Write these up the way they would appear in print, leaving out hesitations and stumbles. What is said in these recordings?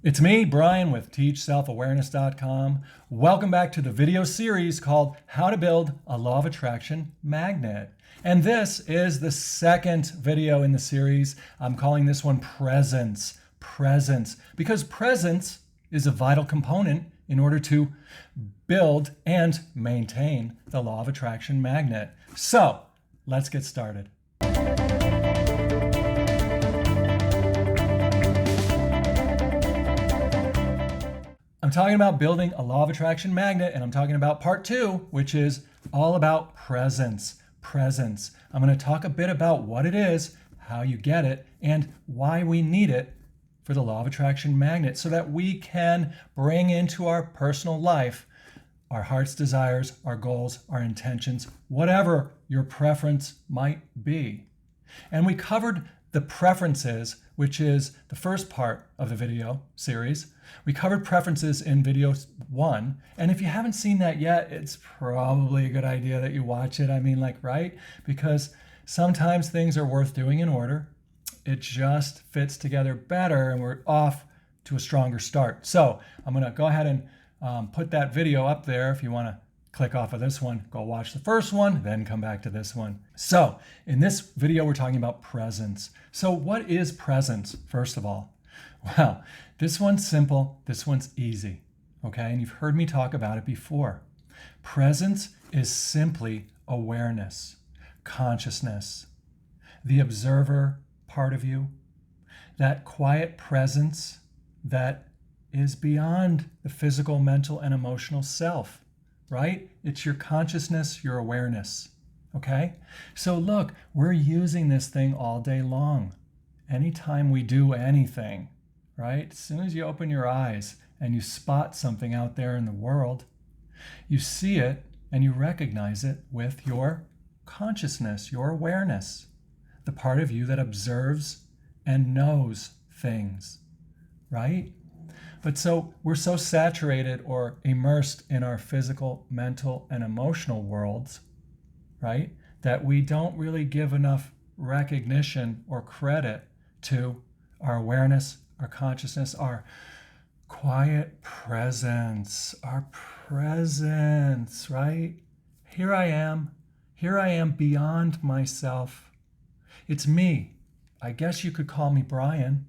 It's me, Brian, with TeachSelfAwareness.com. Welcome back to the video series called How to Build a Law of Attraction Magnet. And this is the second video in the series. I'm calling this one Presence. Presence. Because presence is a vital component in order to build and maintain the Law of Attraction Magnet. So, let's get started. I'm talking about building a Law of Attraction Magnet, and I'm talking about part 2, which is all about presence. Presence. I'm going to talk a bit about what it is, how you get it, and why we need it for the Law of Attraction Magnet so that we can bring into our personal life our heart's desires, our goals, our intentions, whatever your preference might be. And we covered the preferences, which is the first part of the video series. We covered preferences in video 1. And if you haven't seen that yet, it's probably a good idea that you watch it. Right? Because sometimes things are worth doing in order. It just fits together better and we're off to a stronger start. So I'm going to go ahead and put that video up there. If you want to click off of this one, go watch the first one, then come back to this one. So in this video, we're talking about presence. So what is presence, first of all? Well, this one's simple, this one's easy, okay? And you've heard me talk about it before. Presence is simply awareness, consciousness, the observer part of you, that quiet presence that is beyond the physical, mental, and emotional self, right? It's your consciousness, your awareness, okay? So look, we're using this thing all day long. Anytime we do anything, right? As soon as you open your eyes and you spot something out there in the world, you see it and you recognize it with your consciousness, your awareness, the part of you that observes and knows things, right? But so we're so saturated or immersed in our physical, mental, and emotional worlds, right, that we don't really give enough recognition or credit to our awareness, our consciousness, our quiet presence, right? Here I am beyond myself. It's me. I guess you could call me Brian,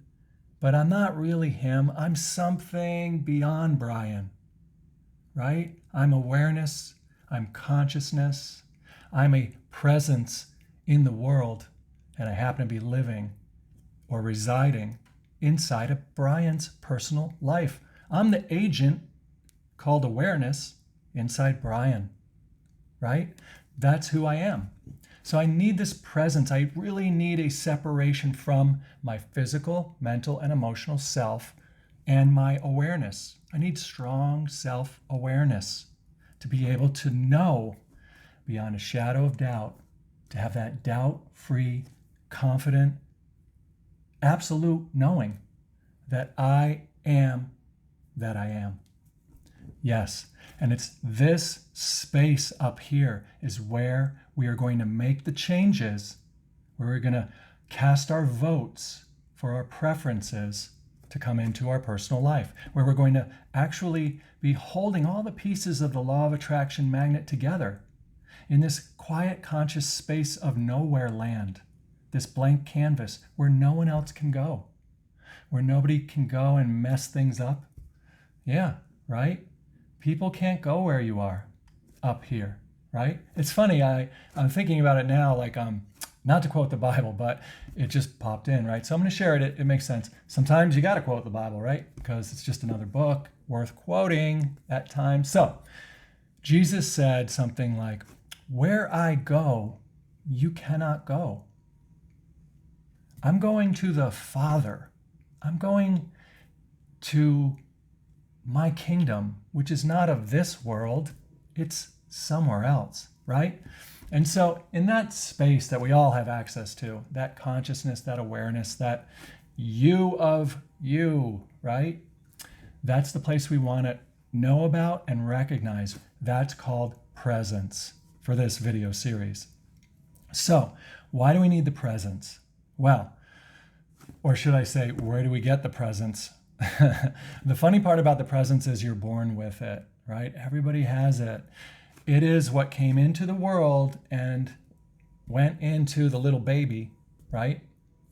but I'm not really him. I'm something beyond Brian, right? I'm awareness, I'm consciousness, I'm a presence in the world, and I happen to be living or residing inside of Brian's personal life. I'm the agent called awareness inside Brian, right? That's who I am. So I need this presence. I really need a separation from my physical, mental, and emotional self and my awareness. I need strong self-awareness to be able to know beyond a shadow of doubt, to have that doubt-free, confident, absolute knowing that I am that I am. Yes, and it's this space up here is where we are going to make the changes, where we're going to cast our votes for our preferences to come into our personal life, where we're going to actually be holding all the pieces of the Law of Attraction Magnet together in this quiet, conscious space of nowhere land, this blank canvas where no one else can go, where nobody can go and mess things up. Yeah, right? People can't go where you are up here, right? It's funny, I'm thinking about it now, not to quote the Bible, but it just popped in, right? So I'm going to share it. It makes sense. Sometimes you got to quote the Bible, right? Because it's just another book worth quoting at times. So Jesus said something like, "Where I go, you cannot go. I'm going to the Father. I'm going to my kingdom, which is not of this world. It's somewhere else," right? And so in that space that we all have access to, that consciousness, that awareness, that you of you, right? That's the place we want to know about and recognize. That's called presence for this video series. So why do we need the presence? Well, or should I say, where do we get the presence? The funny part about the presence is you're born with it, right? Everybody has it. It is what came into the world and went into the little baby, right?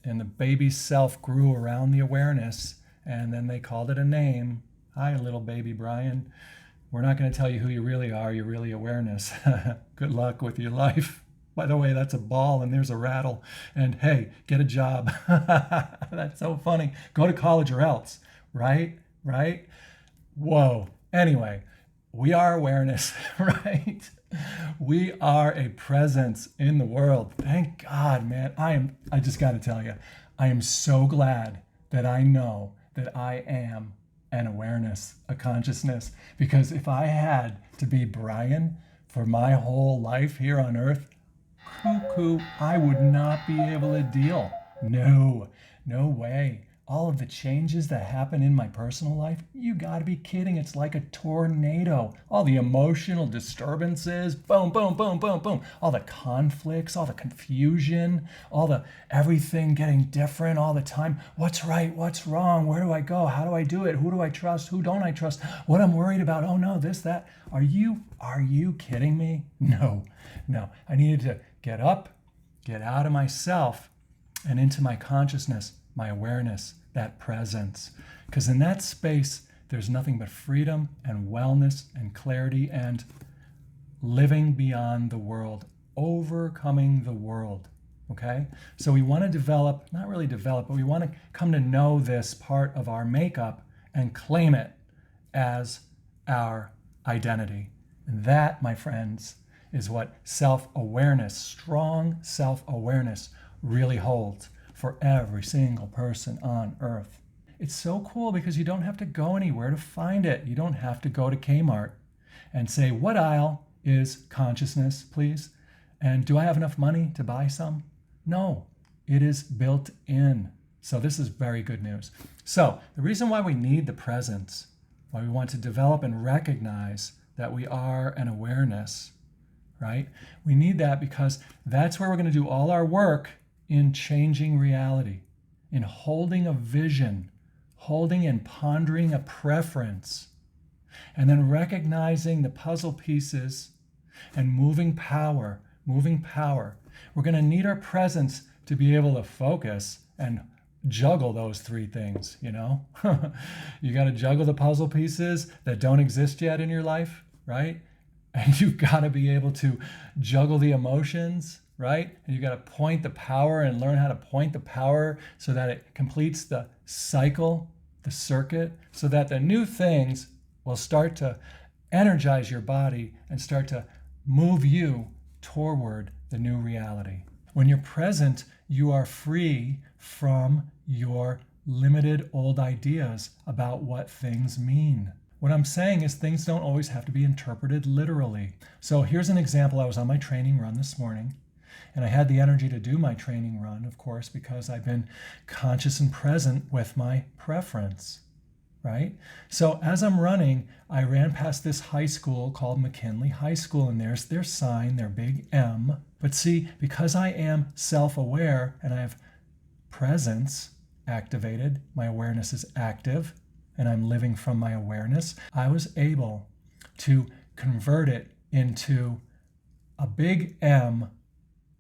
And the baby's self grew around the awareness, and then they called it a name. Hi, little baby Brian. We're not going to tell you who you really are. You're really awareness. Good luck with your life. By the way, that's a ball and there's a rattle. And hey, get a job. That's so funny. Go to college or else, right? Right? Whoa. Anyway, we are awareness, right? We are a presence in the world. Thank God, man. I just got to tell you, I am so glad that I know that I am an awareness, a consciousness. Because if I had to be Brian for my whole life here on earth, cuckoo, I would not be able to deal. No way. All of the changes that happen in my personal life, you gotta be kidding. It's like a tornado. All the emotional disturbances, boom, boom, boom, boom, boom. All the conflicts, all the confusion, all the everything getting different all the time. What's right? What's wrong? Where do I go? How do I do it? Who do I trust? Who don't I trust? What I'm worried about? Oh no, this, that. Are you kidding me? No. I needed to get up, get out of myself and into my consciousness, my awareness, that presence. Because in that space, there's nothing but freedom and wellness and clarity and living beyond the world, overcoming the world. Okay? So we want to develop, not really develop, but we want to come to know this part of our makeup and claim it as our identity. And that, my friends, is what self-awareness, strong self-awareness really holds for every single person on earth. It's so cool because you don't have to go anywhere to find it. You don't have to go to Kmart and say, what aisle is consciousness, please? And do I have enough money to buy some? No, it is built in. So this is very good news. So the reason why we need the presence, why we want to develop and recognize that we are an awareness, right? We need that because that's where we're going to do all our work in changing reality, in holding a vision, holding and pondering a preference, and then recognizing the puzzle pieces and moving power. We're going to need our presence to be able to focus and juggle those three things, you know? You got to juggle the puzzle pieces that don't exist yet in your life, right? And you've got to be able to juggle the emotions, right? And you got to point the power and learn how to point the power so that it completes the cycle, the circuit, so that the new things will start to energize your body and start to move you toward the new reality. When you're present, you are free from your limited old ideas about what things mean. What I'm saying is things don't always have to be interpreted literally. So here's an example. I was on my training run this morning, and I had the energy to do my training run, of course, because I've been conscious and present with my preference, right? So as I'm running, I ran past this high school called McKinley High School, and there's their sign, their big M. But see, because I am self-aware and I have presence activated, my awareness is active, and I'm living from my awareness, I was able to convert it into a big M,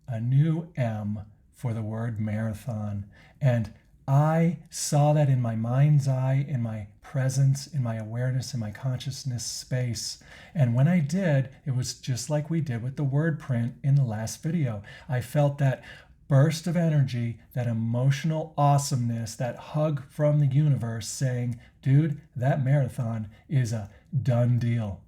a new M for the word marathon. And I saw that in my mind's eye, in my presence, in my awareness, in my consciousness space. And when I did, it was just like we did with the word print in the last video. I felt that burst of energy, that emotional awesomeness, that hug from the universe saying, dude, that marathon is a done deal,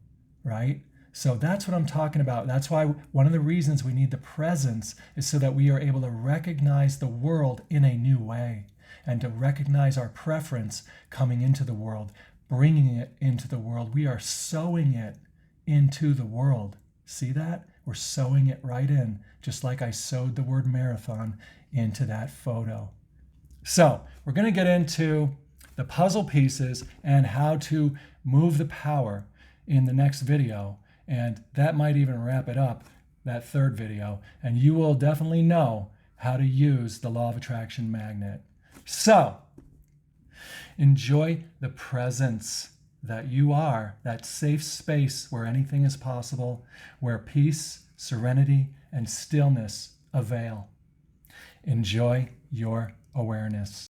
right? So that's what I'm talking about. That's why one of the reasons we need the presence is so that we are able to recognize the world in a new way and to recognize our preference coming into the world, bringing it into the world. We are sewing it into the world. See that? We're sewing it right in, just like I sewed the word marathon into that photo. So we're going to get into the puzzle pieces and how to move the power in the next video. And that might even wrap it up, that third video. And you will definitely know how to use the law of attraction magnet. So Enjoy the presence that you are, that safe space where anything is possible, where peace, serenity, and stillness avail. Enjoy your awareness.